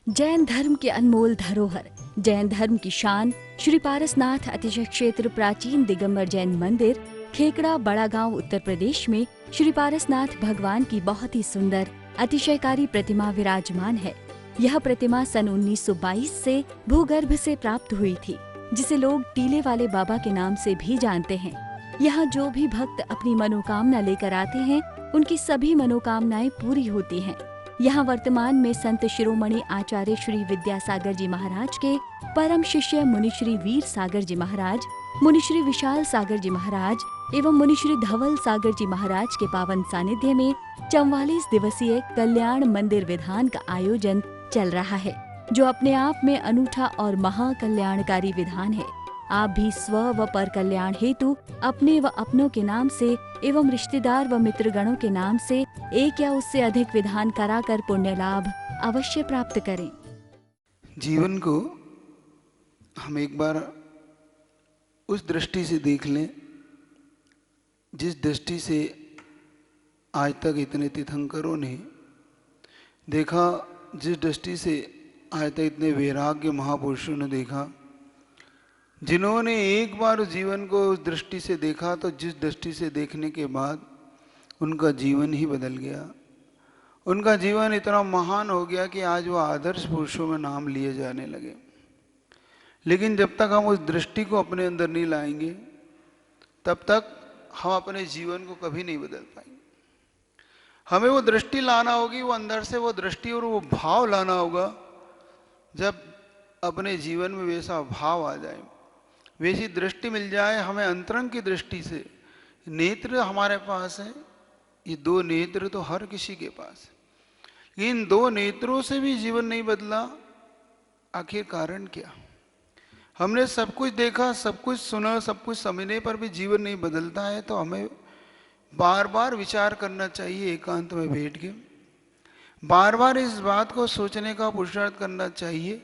जैन धर्म के अनमोल धरोहर, जैन धर्म की शान श्री पारसनाथ अतिशय क्षेत्र प्राचीन दिगंबर जैन मंदिर, खेकड़ा बड़ा गांव उत्तर प्रदेश में श्री पारसनाथ भगवान की बहुत ही सुंदर अतिशयकारी प्रतिमा विराजमान है। यह प्रतिमा सन 1922 से भूगर्भ से प्राप्त हुई थी, जिसे लोग टीले वाले बाबा के नाम से भी जानते हैं। यहाँ जो भी भक्त अपनी मनोकामना लेकर आते हैं, उनकी सभी मनोकामनाएं पूरी होती हैं। यहाँ वर्तमान में संत शिरोमणि आचार्य श्री विद्यासागर जी महाराज के परम शिष्य मुनिश्री वीर सागर जी महाराज, मुनिश्री विशाल सागर जी महाराज एवं मुनिश्री धवल सागर जी महाराज के पावन सानिध्य में 44 दिवसीय कल्याण मंदिर विधान का आयोजन चल रहा है, जो अपने आप में अनूठा और महाकल्याणकारी विधान है। आप भी स्व व पर कल्याण हेतु अपने व अपनों के नाम से एवं रिश्तेदार व मित्रगणों के नाम से एक या उससे अधिक विधान कराकर पुण्य लाभ अवश्य प्राप्त करें। जीवन को हम एक बार उस दृष्टि से देख लें जिस दृष्टि से आज तक इतने तीर्थंकरों ने देखा, जिस दृष्टि से आज तक इतने वैराग्य महापुरुषों ने देखा, जिन्होंने एक बार जीवन को उस दृष्टि से देखा तो जिस दृष्टि से देखने के बाद उनका जीवन ही बदल गया। उनका जीवन इतना महान हो गया कि आज वो आदर्श पुरुषों में नाम लिए जाने लगे। लेकिन जब तक हम उस दृष्टि को अपने अंदर नहीं लाएंगे, तब तक हम अपने जीवन को कभी नहीं बदल पाएंगे। हमें वो दृष्टि लाना होगी, वो अंदर से वो दृष्टि और वो भाव लाना होगा। जब अपने जीवन में वैसा भाव आ जाए, वैसी दृष्टि मिल जाए हमें अंतरंग की दृष्टि से। नेत्र हमारे पास है, ये दो नेत्र तो हर किसी के पास है। इन दो नेत्रों से भी जीवन नहीं बदला, आखिर कारण क्या? हमने सब कुछ देखा, सब कुछ सुना, सब कुछ समझने पर भी जीवन नहीं बदलता है, तो हमें बार बार विचार करना चाहिए। एकांत में बैठ के बार बार इस बात को सोचने का पुरुषार्थ करना चाहिए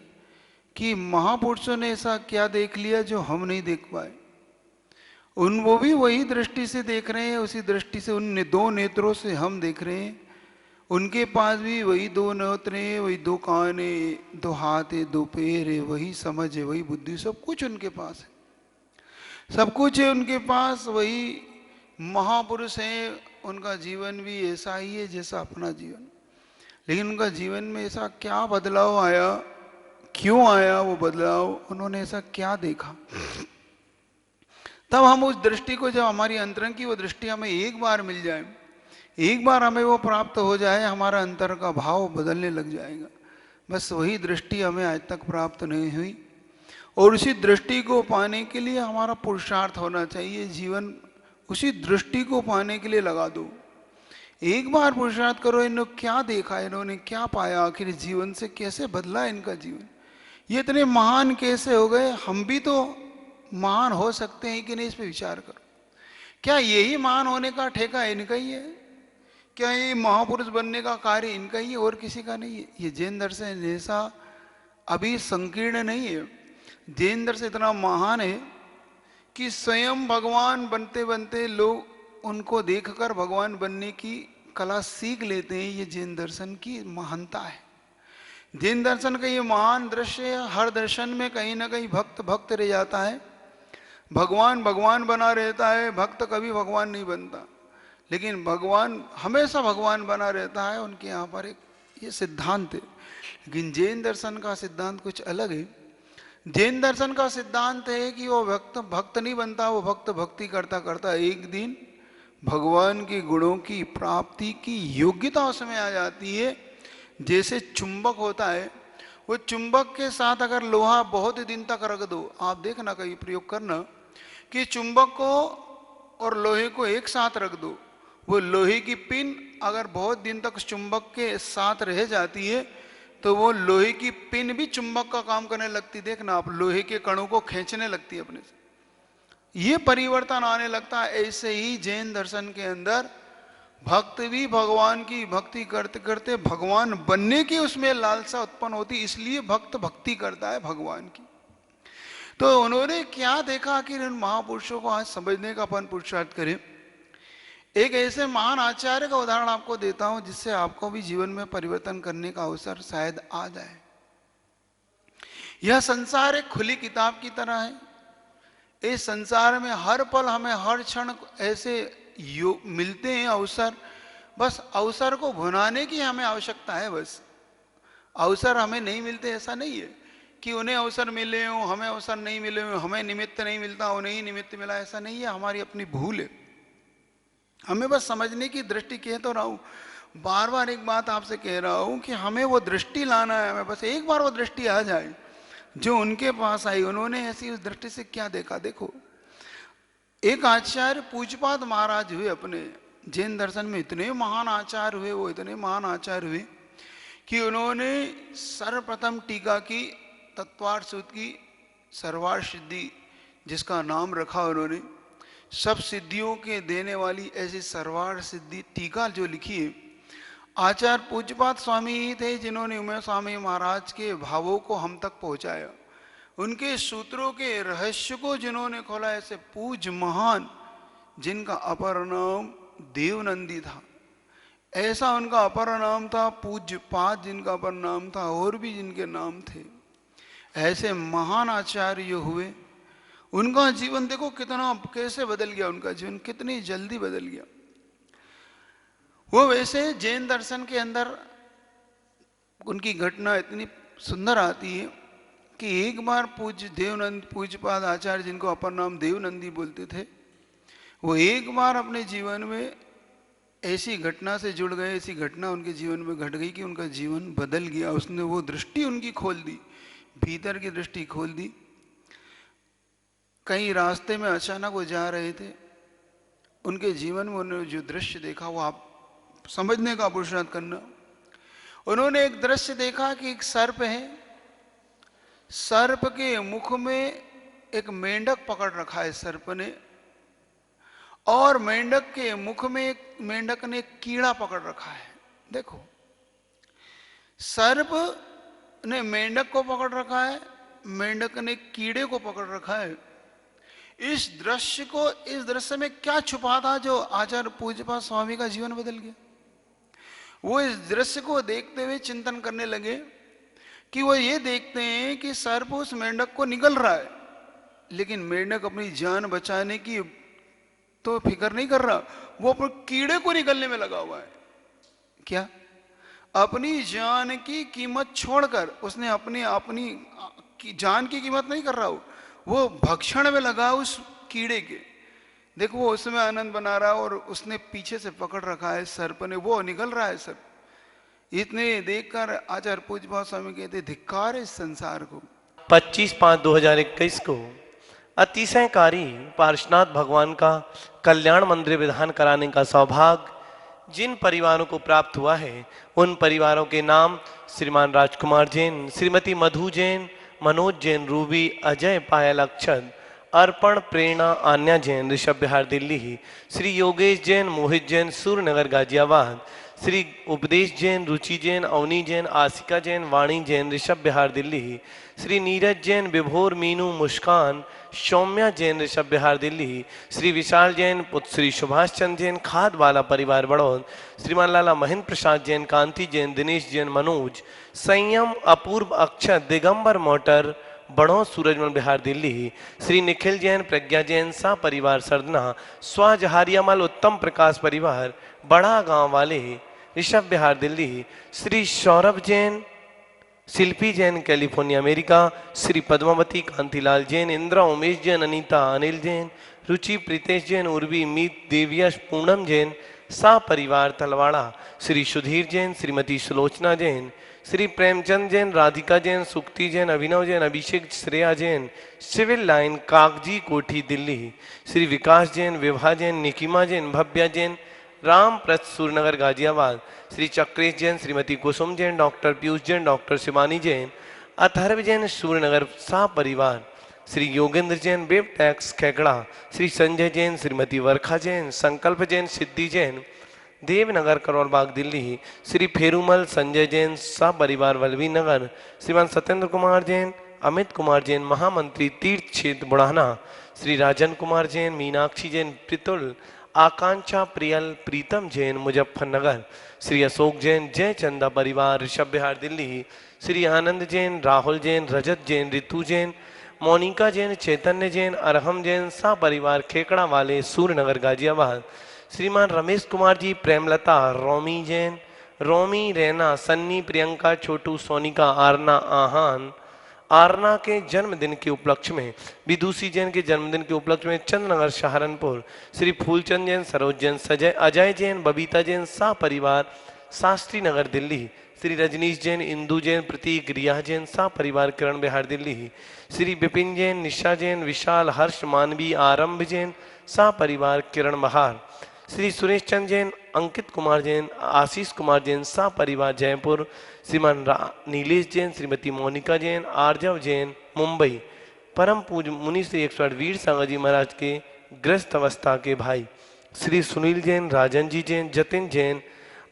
कि महापुरुषों ने ऐसा क्या देख लिया जो हम नहीं देख पाए। वो भी वही दृष्टि से देख रहे हैं, उसी दृष्टि से उन दो नेत्रों से हम देख रहे हैं। उनके पास भी वही दो नेत्र हैं, वही दो कान है, दो हाथ है, दो पैर है, वही समझ है, वही बुद्धि, सब कुछ उनके पास है। सब कुछ है उनके पास, वही महापुरुष हैं। उनका जीवन भी ऐसा ही है जैसा अपना जीवन। लेकिन उनका जीवन में ऐसा क्या बदलाव आया, क्यों आया वो बदलाव, उन्होंने ऐसा क्या देखा? तब हम उस दृष्टि को, जब हमारी अंतरंग की वो दृष्टि हमें एक बार मिल जाए, एक बार हमें वो प्राप्त हो जाए, हमारा अंतर का भाव बदलने लग जाएगा। बस वही दृष्टि हमें आज तक प्राप्त नहीं हुई, और उसी दृष्टि को पाने के लिए हमारा पुरुषार्थ होना चाहिए। जीवन उसी दृष्टि को पाने के लिए लगा दो। एक बार पुरुषार्थ करो, इन्होंने क्या देखा, इन्होंने क्या पाया, आखिर जीवन से कैसे बदला इनका जीवन, ये इतने महान कैसे हो गए, हम भी तो महान हो सकते हैं कि नहीं, इस पे विचार करो। क्या यही महान होने का ठेका इनका ही है? क्या ये महापुरुष बनने का कार्य इनका ही है, और किसी का नहीं है? ये जैन दर्शन ऐसा अभी संकीर्ण नहीं है। जैन दर्शन इतना महान है कि स्वयं भगवान बनते बनते लोग उनको देखकर भगवान बनने की कला सीख लेते हैं। ये जैन दर्शन की महानता है। जैन दर्शन का ये महान दृश्य है। हर दर्शन में कहीं ना कहीं भक्त भक्त रह जाता है, भगवान भगवान बना रहता है, भक्त कभी भगवान नहीं बनता। लेकिन भगवान हमेशा भगवान बना रहता है। उनके यहाँ पर एक ये सिद्धांत है। लेकिन जैन दर्शन का सिद्धांत कुछ अलग है। जैन दर्शन का सिद्धांत है कि वो भक्त भक्त नहीं बनता, वो भक्त भक्ति करता करता एक दिन भगवान के गुणों की प्राप्ति की योग्यता उसमें आ जाती है। जैसे चुंबक होता है, वो चुंबक के साथ अगर लोहा बहुत दिन तक रख दो, आप देखना कहीं प्रयोग करना कि चुंबक को और लोहे को एक साथ रख दो, वो लोहे की पिन अगर बहुत दिन तक चुंबक के साथ रह जाती है तो वो लोहे की पिन भी चुंबक का काम करने लगती। देखना आप, लोहे के कणों को खींचने लगती है अपने से। ये परिवर्तन आने लगता है। ऐसे ही जैन दर्शन के अंदर भक्त भी भगवान की भक्ति करते करते भगवान बनने की उसमें लालसा उत्पन्न होती, इसलिए भक्त भक्ति करता है भगवान की। तो उन्होंने क्या देखा, आखिर इन महापुरुषों को आज समझने का अपन पुरुषार्थ करें। एक ऐसे महान आचार्य का उदाहरण आपको देता हूं जिससे आपको भी जीवन में परिवर्तन करने का अवसर शायद आ जाए। यह संसार एक खुली किताब की तरह है। इस संसार में हर पल हमें हर क्षण ऐसे मिलते हैं अवसर, बस अवसर को भुनाने की हमें आवश्यकता है। बस अवसर हमें नहीं मिलते ऐसा नहीं है कि उन्हें अवसर मिले हो, हमें अवसर नहीं मिले हो, हमें निमित्त नहीं मिलता, उन्हें ही निमित्त मिला, ऐसा नहीं है। हमारी अपनी भूल है। हमें बस समझने की दृष्टि कह तो रहा हूं, बार बार एक बात आपसे कह रहा हूं कि हमें वो दृष्टि लाना है। हमें बस एक बार वो दृष्टि आ जाए जो उनके पास आई। उन्होंने ऐसी उस दृष्टि से क्या देखा। देखो, एक आचार्य पूज्यपाद महाराज हुए, अपने जैन दर्शन में इतने महान आचार्य हुए, वो इतने महान आचार्य हुए कि उन्होंने सर्वप्रथम टीका की, तत्वार्थ सूत्र की, सर्वार्थ सिद्धि जिसका नाम रखा उन्होंने, सब सिद्धियों के देने वाली ऐसी सर्वार्थ सिद्धि टीका जो लिखी है, आचार्य पूज्यपाद स्वामी ही थे जिन्होंने उमेश स्वामी महाराज के भावों को हम तक पहुंचाया। उनके सूत्रों के रहस्य को जिन्होंने खोला, ऐसे पूज महान जिनका अपर नाम देवनंदी था, ऐसा उनका अपर नाम था पूज्यपाद जिनका अपर नाम था, और भी जिनके नाम थे, ऐसे महान आचार्य हुए। उनका जीवन देखो कितना कैसे बदल गया, उनका जीवन कितनी जल्दी बदल गया। वो वैसे जैन दर्शन के अंदर उनकी घटना इतनी सुंदर आती है कि एक बार पूज्यपाद आचार्य जिनको अपर नाम देवनंदी बोलते थे, वो एक बार अपने जीवन में ऐसी घटना से जुड़ गए, ऐसी घटना उनके जीवन में घट गई कि उनका जीवन बदल गया। उसने वो दृष्टि उनकी खोल दी, भीतर की दृष्टि खोल दी। कहीं रास्ते में अचानक वो जा रहे थे, उनके जीवन में उन्होंने जो दृश्य देखा वो आप समझने का पुरुषार्थ करना। उन्होंने एक दृश्य देखा कि एक सर्प है, सर्प के मुख में एक मेंढक पकड़ रखा है सर्प ने, और मेंढक के मुख में एक मेंढक ने कीड़ा पकड़ रखा है। देखो, सर्प ने मेंढक को पकड़ रखा है, मेंढक ने कीड़े को पकड़ रखा है। इस दृश्य में क्या छुपा था जो आचार्य पूज्यपाद स्वामी का जीवन बदल गया। वो इस दृश्य को देखते हुए चिंतन करने लगे कि वो ये देखते हैं कि सर्प उस मेंढक को निगल रहा है, लेकिन मेंढक अपनी जान बचाने की तो फिक्र नहीं कर रहा, वो अपने कीड़े को निगलने में लगा हुआ है। क्या? अपनी जान की कीमत छोड़कर उसने अपनी जान की कीमत नहीं कर रहा, वो भक्षण में लगा उस कीड़े के। देखो, वो उसमें आनंद बना रहा और उसने पीछे से पकड़ रखा है सर्प ने, वो निकल रहा है सर्प। इतने देखकर आचार्य पूज्यपाद स्वामी कहते धिक्कार है इस संसार को। 25/5/2021 को अतिशयकारी पार्श्वनाथ भगवान का कल्याण मंदिर विधान कराने का सौभाग्य जिन परिवारों को प्राप्त हुआ है, उन परिवारों के नाम श्रीमान राजकुमार जैन, श्रीमती मधु जैन, मनोज जैन, रूबी, अजय, पायल, अक्षत, अर्पण, प्रेरणा, आन्या जैन, ऋषभ बिहार दिल्ली, श्री योगेश जैन, मोहित जैन, सूर्यनगर गाजियाबाद, श्री उपदेश जैन, रुचि जैन, अवनी जैन, आसिका जैन, वाणी जैन, ऋषभ बिहार दिल्ली, श्री नीरज जैन, विभोर, मीनू, मुस्कान, सौम्या जैन, ऋषभ बिहार दिल्ली, श्री विशाल जैन, पुत्र श्री सुभाष चंद्र जैन, खाद वाला परिवार बड़ौद, श्रीमान लाला महेंद्र प्रसाद जैन, कांति जैन, दिनेश जैन, मनोज, संयम, अपूर्व, अक्षत, दिगंबर मोटर, बड़ो, सूरजमल बिहार दिल्ली, श्री निखिल जैन, प्रज्ञा जैन, सा परिवार सरदना, स्वाजहारियामल, उत्तम प्रकाश परिवार, बड़ा गांव वाले, ऋषभ बिहार दिल्ली, श्री सौरभ जैन, शिल्पी जैन, कैलिफोर्निया अमेरिका, श्री पद्मावती, कांतिलाल जैन, इंद्रा, उमेश जैन, अनीता, अनिल जैन, रुचि, प्रीतेश जैन, उर्वी, मीत, देवियश, पूनम जैन, सा परिवार तलवाड़ा, श्री सुधीर जैन, श्रीमती सुलोचना जैन, श्री प्रेमचंद जैन, राधिका जैन, सुक्ति जैन, अभिनव जैन, अभिषेक, श्रेया जैन, सिविल लाइन, कागजी कोठी दिल्ली, श्री विकास जैन, विभा जैन, निकिमा जैन, भव्या जैन, राम प्रस्त, सूरनगर गाजियाबाद, श्री चक्रेश जैन, श्रीमती कुसुम जैन, डॉक्टर पीयूष जैन, डॉक्टर शिवानी जैन, अथर्व जैन, सूर्यनगर सा परिवार, श्री योगेंद्र जैन, वेब टैक्स खेकड़ा, श्री संजय जैन, श्रीमती वर्खा जैन, संकल्प जैन, सिद्धि जैन, देवनगर करोलबाग दिल्ली, श्री फेरूमल, संजय जैन, सा परिवार वल्लभी नगर, श्रीमान सत्येंद्र कुमार जैन, अमित कुमार जैन, महामंत्री, तीर्थ क्षेत्र बुढ़ाना, श्री राजन कुमार जैन, मीनाक्षी जैन, पितुल, आकांक्षा प्रियल प्रीतम जैन मुजफ्फरनगर, श्री अशोक जैन जय चंदा परिवार ऋषभ बिहार दिल्ली, श्री आनंद जैन, राहुल जैन, रजत जैन, रितु जैन, मोनिका जैन, चैतन्य जैन, अरहम जैन सा परिवार खेकड़ा वाले सूर्यनगर गाजियाबाद, श्रीमान रमेश कुमार जी, प्रेमलता, रोमी जैन, रोमी, रैना, सन्नी, प्रियंका, छोटू, सोनिका, आरना, आहान, आरना के जन्मदिन के उपलक्ष्य में, विदुषी जैन के जन्मदिन के उपलक्ष्य में चंद्रनगर सहारनपुर, श्री फूलचंद जैन, सरोज जैन, अजय जैन, बबीता जैन सा परिवार शास्त्री नगर दिल्ली, श्री रजनीश जैन, इंदु जैन, प्रतीक, रिया जैन सा परिवार किरण बिहार दिल्ली, श्री विपिन जैन, निशा जैन, विशाल, हर्ष, मानवी, आरंभ जैन सा परिवार किरण बहार, श्री सुरेश चंद जैन, अंकित कुमार जैन, आशीष कुमार जैन सा परिवार जयपुर, श्रीमान नीलेश जैन, श्रीमती मोनिका जैन, आर्जव जैन मुंबई, परम पूज मुनि श्री 108 वीर सांगा जी महाराज के ग्रस्त अवस्था के भाई, श्री सुनील जैन, राजन जी जैन, जतिन जैन,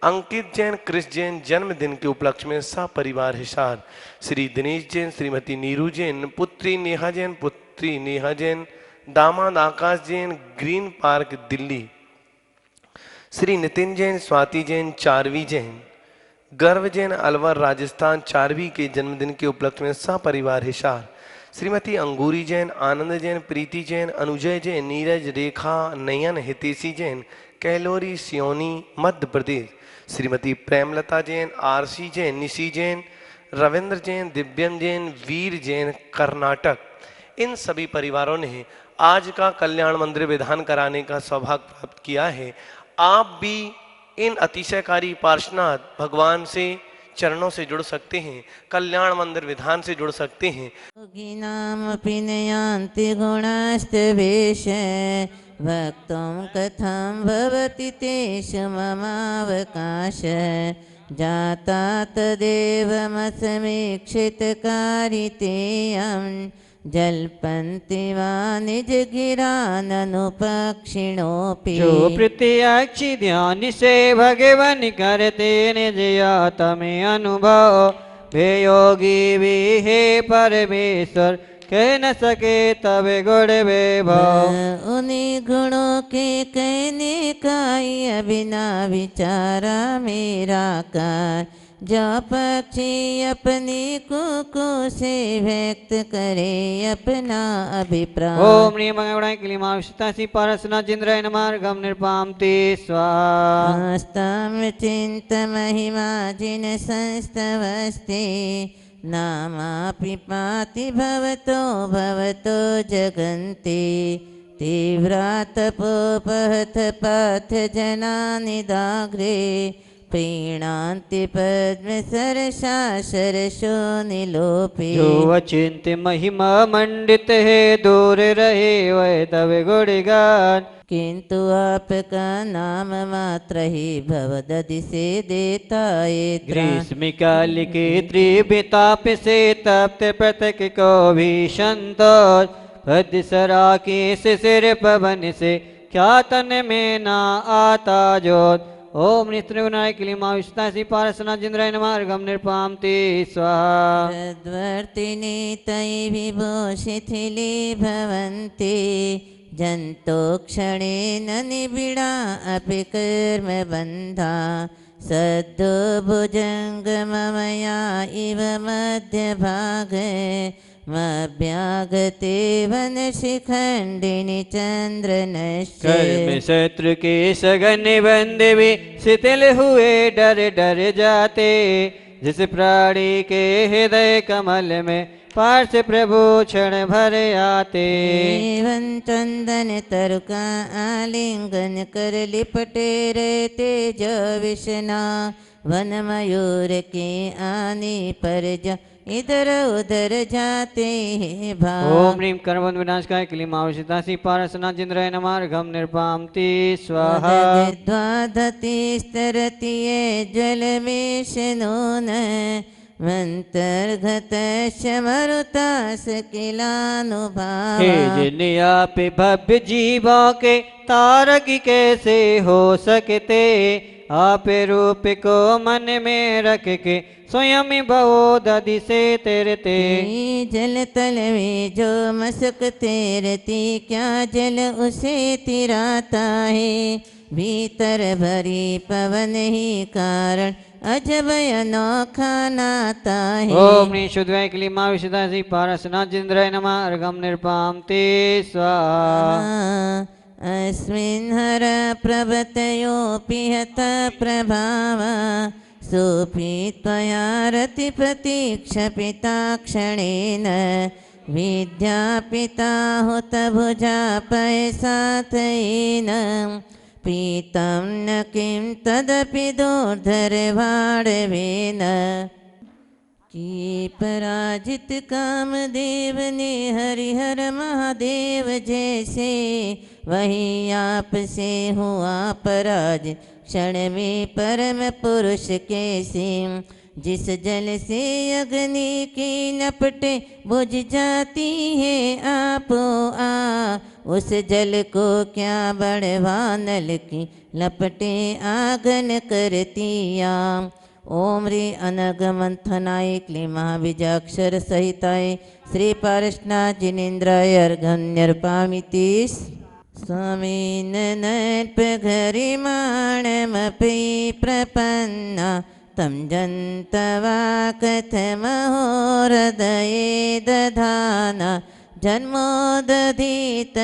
अंकित जैन, क्रिस जैन जन्मदिन के उपलक्ष्य में सा परिवार हिसार, श्री दिनेश जैन, श्रीमती नीरू जैन, पुत्री नेहा जैन, पुत्री नेहा जैन, दामाद आकाश जैन, ग्रीन पार्क दिल्ली, श्री नितिन जैन, स्वाति जैन, चारवी जैन, गर्व जैन, अलवर राजस्थान चारवी के जन्मदिन के उपलक्ष्य में सपरिवार हिसार, श्रीमती अंगूरी जैन, आनंद जैन, प्रीति जैन, अनुजय जैन, नीरज, रेखा, नयन, हितेशी जैन, कैलोरी, सियोनी मध्य प्रदेश, श्रीमती प्रेमलता जैन, आरसी जैन, निशी जैन, रविंद्र जैन, दिव्यम जैन, वीर जैन कर्नाटक। इन सभी परिवारों ने आज का कल्याण मंदिर विधान कराने का सौभाग्य प्राप्त किया है। आप भी इन अतिशयकारी पार्श्वनाथ भगवान से चरणों से जुड़ सकते हैं, कल्याण मंदिर विधान से जुड़ सकते हैं। गुणास्तवेश भक्तों कथं भवति तेषु ममावकाश जाता तदेवमसमीक्षितकारितेयं जल्पन्ति वा निजगिराननुपक्षिणोऽपि। जो प्रत्यक्ष ध्यान से भगवान करते निज आत्मे अनुभव, वे योगी भी है परमेश्वर कह न सके तब गुण वैभव। उन्हीं गुणों के कहने का बिना विचारा मेरा कार, जो पक्षी अपनी कुकु से व्यक्त करे अपना अभिप्राय। ओम ह्रीं मंगलाय क्लीमाविष्टासि पारसना जिन्द्राय नमार्गम निर्पामते स्वाहा। स्तम चिंत महिमा जिन संस्तवस्ते, नामापि पाति भवतो भवतो जगन्ते। तीव्रातपोपहत पाथ जनानि दाग्रे, प्रीणान्ति पद्म सरसा सरसो निलोपे। जो अचिंत महिमा मंडित है दूर रहे वह तव गुणगान, किंतु आपका नाम मात्र ही भवदधि से देता है। ग्रीष्म काल के त्रिविताप से तप्त पृथक को भी संतोष, पद सरा के सिर पवन से क्या तन में ना आता जोत। ओम नित्रिगुणाय क्लीमाविष्टासि पारसना जिन्द्राय नमार्गम निर्पामते स्वाहा। तद्वर्तिनि तै विभो शिथिली भवन्ति, जन्तो क्षणेन निबिड़ा अपि कर्म बन्धा। सद्दो भुजङ्गममया इव मध्यभागे, मभ्यागते वनशिखण्डिनि चन्द्रनश्च। कर्म शत्रु के सघन बंद भी शिथिल हुए डर डर जाते, जिस प्राणी के हृदय कमल में पार्थ प्रभु क्षण भर आते। एवं चंदन तरुका आलिंगन कर लिपटे रहते जो विष्णा, वन मयूर के आने पर जो इधर उधर जाते हैं भाग। ओम ह्रीं कर्मबंध विनाशकाय क्लीमाविष्टासि पारसना जिन्द्राय नमार्गम निर्पामते स्वाहा। द्वादति स्तरति ये ज्वलमेशनून, मंतर्गतश्च मरुतास किलानुभावा। हे जिन आप भव्य जीवों के तारक कैसे हो सकते, आपे रूप को मन में रख के स्वयं भवो दधि से तैरते। जल तल में जो मसक तैरती क्या जल उसे तिराता है। भीतर भरी पवन ही कारण अजब अनोखा नाता है। ओम निशुद्धाय क्लीमा विशुद्धाय पारसनाथ जिंद्राय नमः अर्घम निर्पाम ते स्वाहा। अस्मिन् हर प्रभतयोऽपि हत प्रभाव सोऽपि त्वया रतिप्रतीक्षपिता क्षणेन। विद्यापिता हुतभुजापयसाथयेन पीतं न किं तदपि दुर्धरवाडवेन। कि पराजित कामदेव ने हरिहर महादेव जैसे वही आप से हुआ पराजित क्षण में परम पुरुष कैसे। जिस जल से अग्नि की लपटें बुझ जाती है आपो आ उस जल को क्या बढ़वा नल की लपटें आगन करतिया। ओम रे अनग मंथनाय क्लीमा बीजाक्षर सहिताय श्री पारसनाथ जिनेन्द्राय अर्घन्यर्पामिति। स्वामीन नर्पघरिमाणमपि प्रपन्ना तं जन्तवा कथमहोहृदये दधाना। जन्मोदधीत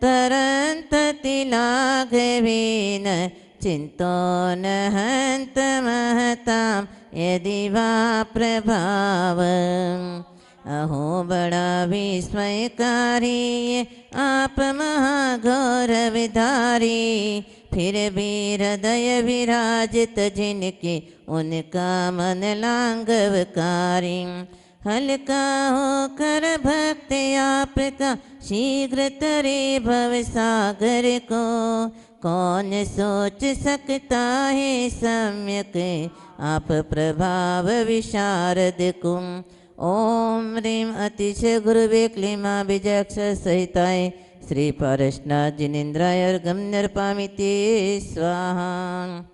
तरन्ततिलाघवेन चिंतो न हन्त महतां यदि वा प्रभावम्। अहो बड़ा विस्मयकारी आप महागौरवधारी फिर भी हृदय विराजित जिनके उनका मन लांगवकारी। हल्का होकर भक्त आपका शीघ्र तरे भव सागर को कौन सोच सकता है सम्यक आप प्रभाव विशारद कुम। ओम ह्रीं अतिशय गुरुवे क्लीमा बीजाक्षर सहिताय श्री पारसनाथ जिनेन्द्राय अर्घं निर्पामिति स्वाहा।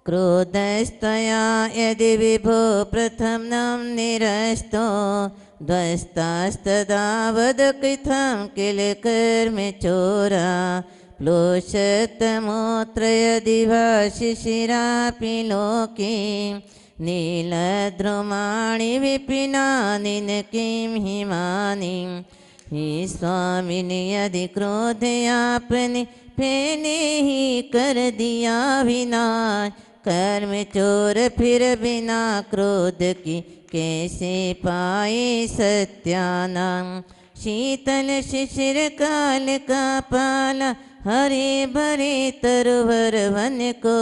क्रोधस्त्वया यदि विभो प्रथमं निरस्तो ध्वस्तास्तदा वद कथं किल कर्म चोरा। प्लोषतमोत्र यदि वा शिशिरापि लोके नीलद्रुमाणि विपिनानि न किं हिमानि। हे स्वामिनि यदि क्रोध आपने फेने ही कर दिया विनाश कर्म चोर फिर बिना क्रोध की कैसे पाए सत्यानाम। शीतल शिशिर काल का पाला हरे भरे तरुवर वन को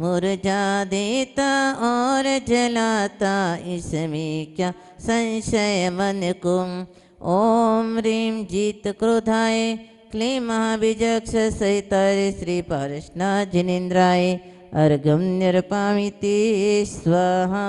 मुरझा देता और जलाता इसमें क्या संशय मन को। ओम ह्रीं जीत क्रोधाय क्लीमा बीजाक्षर सहिताय श्री पारसनाथ जिनेन्द्राय अर्घं निर्पामिति स्वाहा।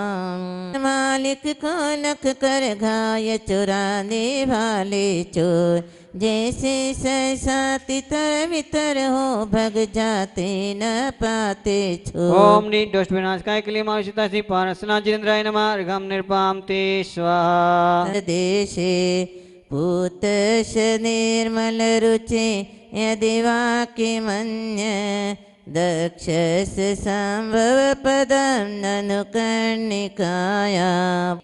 मालिक को लख कर घाय चुराने वाले चोर जैसे सहसा तितर वितर हो भग जाते न पाते छोर। ओम नी दोष विनाशकाय क्लीमा विशुद्धाय श्री पारसनाथ जिनेन्द्राय नमः अर्घं निर्पामिति स्वाहा। देशे पूतश निर्मल रुचे यदि वाक्यमन्य दक्षस संभव पदम ननु कर्णिकाया।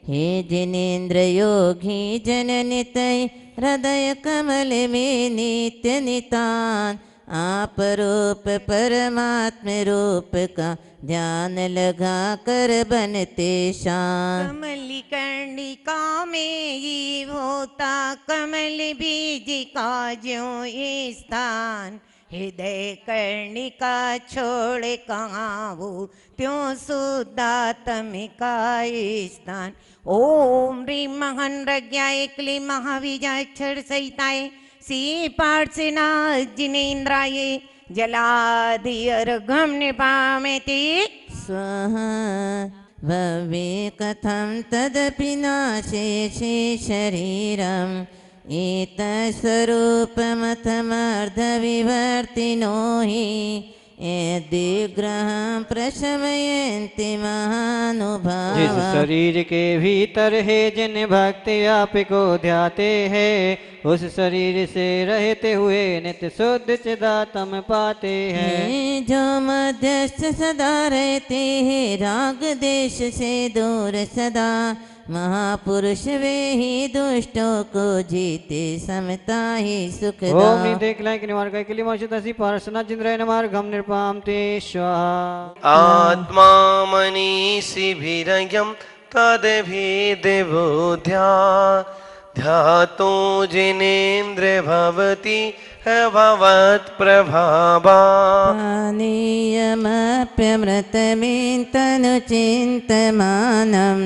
हे जिनेन्द्र योगी जननितय हृदय कमल में नित्य नितान आप रूप परमात्म रूप का ध्यान लगा कर बनते शान। कमल कर्णिका में ये होता कमल बीज का जो ये स्थान। हृदय कर्णिका छोड़ कहाँ वो त्यों सुदातम का स्थान। ओम ह्रीं महन रज्ञाय क्लीं महाबीजाक्षर सहिताय श्री पार्श्वनाथ जिनेन्द्राय जलाधि अर्घं निर्पामिति स्वाहा। भवे कथं तदपि नाशेषे शरीरम् एतस्वरूपमथमर्धविवर्तिनो हि यदिग्रहं प्रशमयन्ति महानुभावा। जिस शरीर के भीतर है जिन भक्ति आपको ध्याते हैं, उस शरीर से रहते हुए नित्य शुद्ध चिदात्म पाते हैं। जो मध्यस्थ सदा रहते हैं राग देश से दूर सदा, महापुरुष वे ही दुष्टों को जीते समता ही सुखदा। ओम निदेक लायक निवार का किली माशुदासी पार्सना जिंद्राय नमः गम निर्पाम ते स्वाहा। आत्मा मनीषि भीरयम तदभिदेवोध्या ध्यातो जिनेन्द्र भवति भवत् प्रभावा। नियमप्यमृतमिन्तनु चिन्तमानं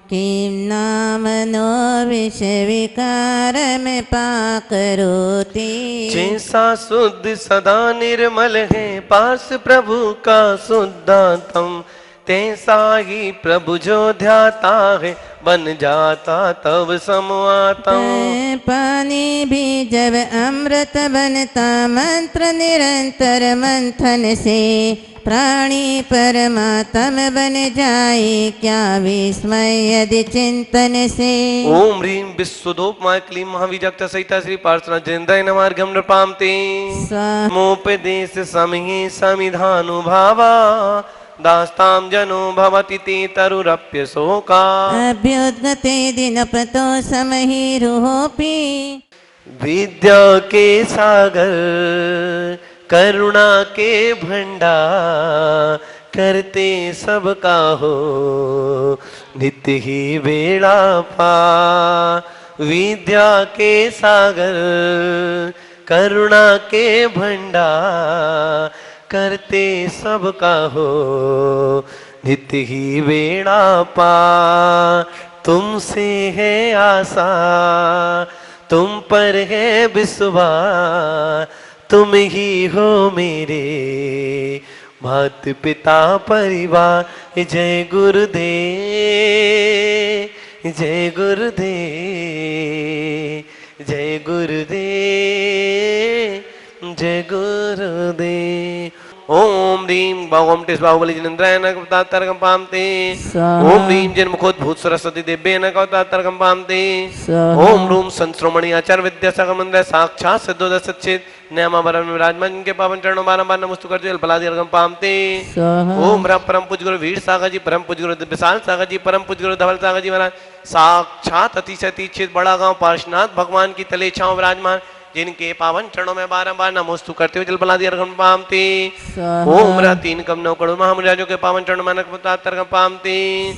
किं नामनो विषविकारं पाकरोति। जैसा शुद्ध सदा निर्मल है पार्श प्रभु का शुद्धात्म, तैसा ही प्रभु जो ध्याता है बन जाता तब समवातम। पानी भी जब अमृत बनता मंत्र निरंतर मंथन से, प्राणी परमात्म बन जाए क्या विस्मय यदि चिंतन से। ओम ह्रीं विश्वदोपमाय क्लीं महावीजक्ता सहिता श्री पार्श्वना जयंताय नमः अर्घ्यं नृपामते। मोपदेश समये समिधानुभावा दास्तां जनो भवति ते तरुरप्य शोका। अभ्युद्गते दिनपतो समहिरुहोपि। विद्या के सागर करुणा के भंडार, करते सबका हो नित्य ही बेड़ा पार। विद्या के सागर करुणा के भंडार, करते सबका हो नित्य ही बेड़ा पार। तुमसे है आशा तुम पर है विश्वास, तुम ही हो मेरे माता पिता परिवार। जय गुरुदेव जय गुरुदेव जय गुरुदेव जय गुरुदेव। ओम ह्रीं ओम टिस बाहुबली जिनेन्द्राय नमः पामते। ओम ह्रीं जन्मुखोद्भूत सरस्वती देव्ये नमः पामते। ओम रूम संश्रोमणि आचार्य विद्यासागर मंदिर साक्षात सिद्धोदय सच्चित न्यामावरण में विराजमान के पावन चरणों बारंबार नमस्तु करते फलादि अर्घ्यं पामते। ओम परम पूज्य गुरु वीर सागर जी, परम पूज्य गुरु विशाल सागर जी, परम पूज्य गुरु धवल सागर जी महाराज साक्षात अतिशय अतिचित बड़ा गांव पार्श्वनाथ भगवान की तले छांव विराजमान, जिनके पावन चरणों में बारंबार नमोस्तु करते हुए जल बलादि अर्घ्यं पामते। ओम तीन कम नौ करोड़ महामुराजों के पावन चरणों में अर्घ्यं पामते।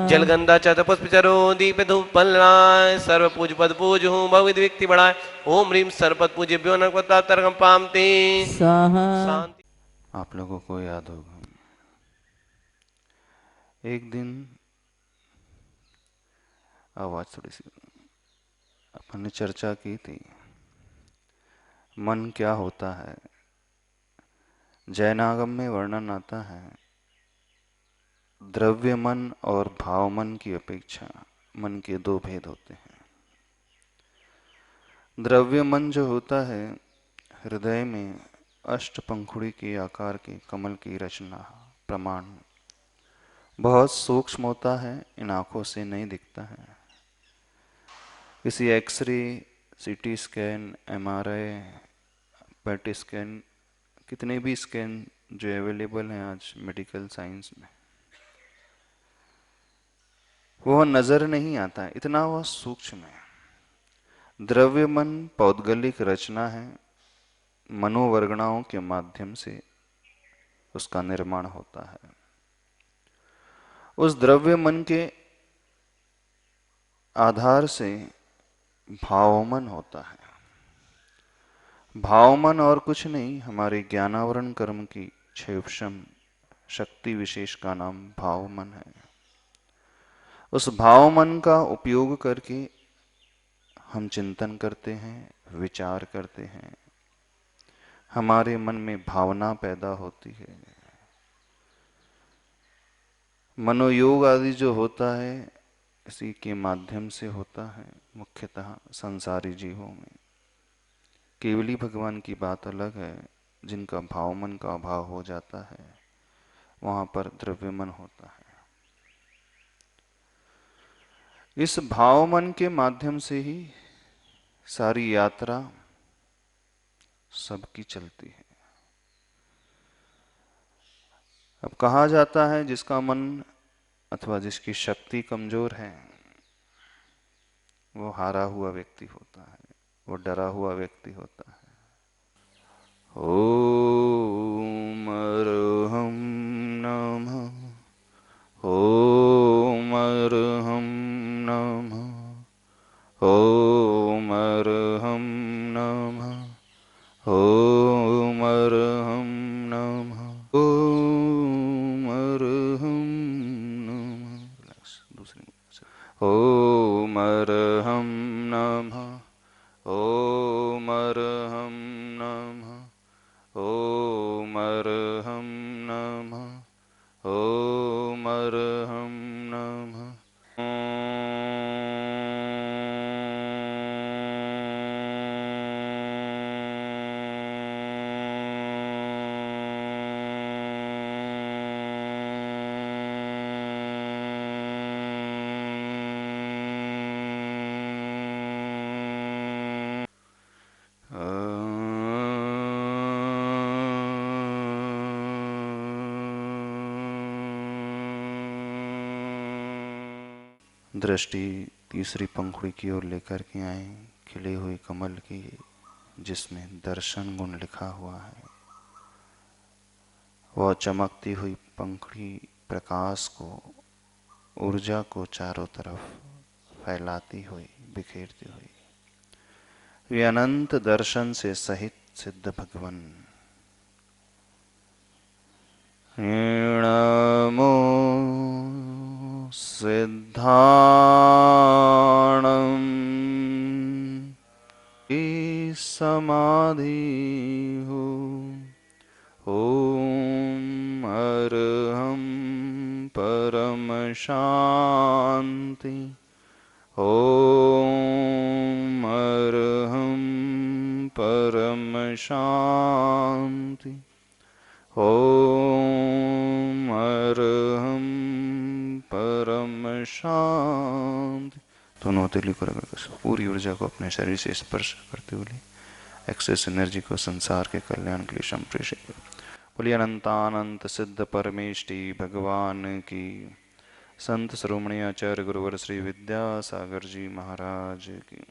जल गंधा चत पुष्प चरो दीप धूप फलनाय, सर्व पूज पद पूज हूँ बहुविध व्यक्ति बढ़ाए। ओम ह्रीं सर्वपद पूज्यभ्यो अर्घ्यं पामते। शांति। आप लोगों को याद होगा एक दिन आवाज थोड़ी सी अपन ने चर्चा की थी मन क्या होता है। जैनागम में वर्णन आता है द्रव्य मन और भाव मन की अपेक्षा मन के दो भेद होते हैं। द्रव्य मन जो होता है हृदय में अष्ट पंखुड़ी के आकार के कमल की रचना प्रमाण बहुत सूक्ष्म होता है, इन आंखों से नहीं दिखता है। किसी x ray, CT scan, MRI, PET scan, कितने भी स्कैन जो अवेलेबल हैं आज मेडिकल साइंस में, वो नजर नहीं आता, इतना वह सूक्ष्म है। द्रव्य मन पौद्गलिक रचना है, मनोवर्गणाओं के माध्यम से उसका निर्माण होता है। उस द्रव्य मन के आधार से भावमन होता है। भावमन और कुछ नहीं, हमारे ज्ञानावरण कर्म की क्षेपशम शक्ति विशेष का नाम भावमन है। उस भावमन का उपयोग करके हम चिंतन करते हैं, विचार करते हैं, हमारे मन में भावना पैदा होती है। मनोयोग आदि जो होता है इसी के माध्यम से होता है, मुख्यतः संसारी जीवों में। केवली भगवान की बात अलग है, जिनका भावमन का अभाव हो जाता है वहां पर द्रव्यमन होता है। इस भावमन के माध्यम से ही सारी यात्रा सबकी चलती है। अब कहा जाता है जिसका मन अथवा जिसकी शक्ति कमजोर है वो हारा हुआ व्यक्ति होता है, वो डरा हुआ व्यक्ति होता है। ओम अर्हं नमः, ओम अर्हं नमः, ओम अर्हं नमः, ओम अर्हं नमः, ओम अर्हं नमः। दूसरी ओम अर्हं नमः, ओम अर्हं नमः, ओम अर्हं नमः, ओम अर्हं नमः। दृष्टि तीसरी पंखुड़ी की ओर लेकर के आए, खिली हुई कमल की जिसमें दर्शन गुण लिखा हुआ है। वह चमकती हुई पंखुड़ी प्रकाश को, ऊर्जा को चारों तरफ फैलाती हुई, बिखेरती हुई वे अनंत दर्शन से सहित सिद्ध भगवन। नमो सिद्धाणं समाधि हो। ओम अर्हं परम शांति, ओम अर्हं परम शांति, ओम अर्हं परम शांति। दोनों हथेली को रगड़कर पूरी ऊर्जा को अपने शरीर से स्पर्श करते हुए एक्सेस एनर्जी को संसार के कल्याण के लिए संप्रेषित करो। बोलिए अनंतानंत सिद्ध परमेष्टि भगवान की, संत श्रोमणी आचार्य गुरुवर श्री विद्यासागर जी महाराज की।